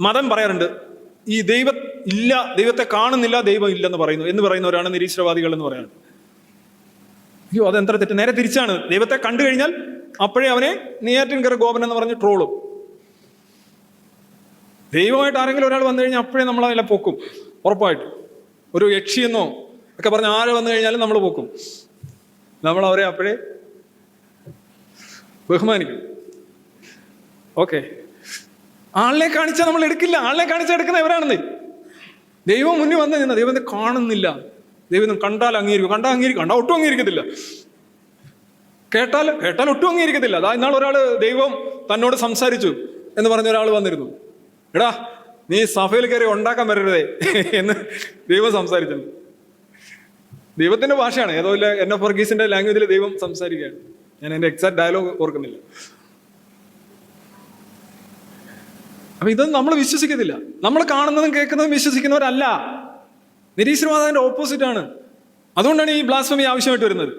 മതം പറയാറുണ്ട് ഈ ദൈവത്തെ കാണുന്നില്ല, ദൈവം ഇല്ലെന്ന് പറയുന്നവരാണ് നിരീശ്വരവാദികൾ എന്ന് പറയാറുണ്ട്. അയ്യോ, അതെന്ത്ര തെറ്റ്. നേരെ തിരിച്ചാണ്. ദൈവത്തെ കണ്ടു കഴിഞ്ഞാൽ അപ്പോഴേ അവനെ നെയ്യാറ്റിൻകര ഗോപൻ എന്ന് പറഞ്ഞ് ട്രോളും. ദൈവമായിട്ട് ആരെങ്കിലും ഒരാൾ വന്നു കഴിഞ്ഞാൽ അപ്പോഴേ നമ്മൾ അതിലെ പൊക്കും, ഉറപ്പായിട്ടും. ഒരു യക്ഷിയെന്നോ ഒക്കെ പറഞ്ഞ് ആര് വന്നു കഴിഞ്ഞാലും നമ്മൾ പൊക്കും. നമ്മൾ അവരെ അപ്പോഴേ ബഹുമാനിക്കും. ഓക്കെ, ആളിനെ കാണിച്ചാൽ നമ്മൾ എടുക്കില്ല. ആളിനെ കാണിച്ചാൽ എടുക്കുന്ന ഇവരാണെന്ന്. ദൈവം മുന്നിൽ വന്നു നിന്ന ദൈവത്തെ കാണുന്നില്ല. ദൈവം കണ്ടാൽ അംഗീകരിക്കും, കണ്ടാൽ ഒട്ടും അംഗീകരിക്കത്തില്ല, കേട്ടാൽ ഒട്ടും അംഗീകരിക്കത്തില്ല. അതാ ഇന്നാൾ ഒരാൾ ദൈവം തന്നോട് സംസാരിച്ചു എന്ന് പറഞ്ഞ ഒരാൾ വന്നിരുന്നു. എടാ, നീ സഭയിൽ കയറി ഉണ്ടാക്കാൻ വരരുതേ എന്ന് ദൈവം സംസാരിച്ചു. ദൈവത്തിന്റെ ഭാഷയാണ്. ഏതോ ഇല്ല എൻ.എഫ്. വർഗീസിന്റെ ലാംഗ്വേജിൽ ദൈവം സംസാരിക്കുകയാണ്. ഞാൻ എൻ്റെ എക്സാക്ട് ഡയലോഗ് ഓർക്കുന്നില്ല. അപ്പൊ ഇതൊന്നും നമ്മൾ വിശ്വസിക്കത്തില്ല. നമ്മൾ കാണുന്നതും കേൾക്കുന്നതും വിശ്വസിക്കുന്നവരല്ല. നിരീശ്വരവാദത്തിന്റെ ഓപ്പോസിറ്റ് ആണ്. അതുകൊണ്ടാണ് ഈ ബ്ലാസ്ഫമി ആവശ്യമായിട്ട് വരുന്നത്.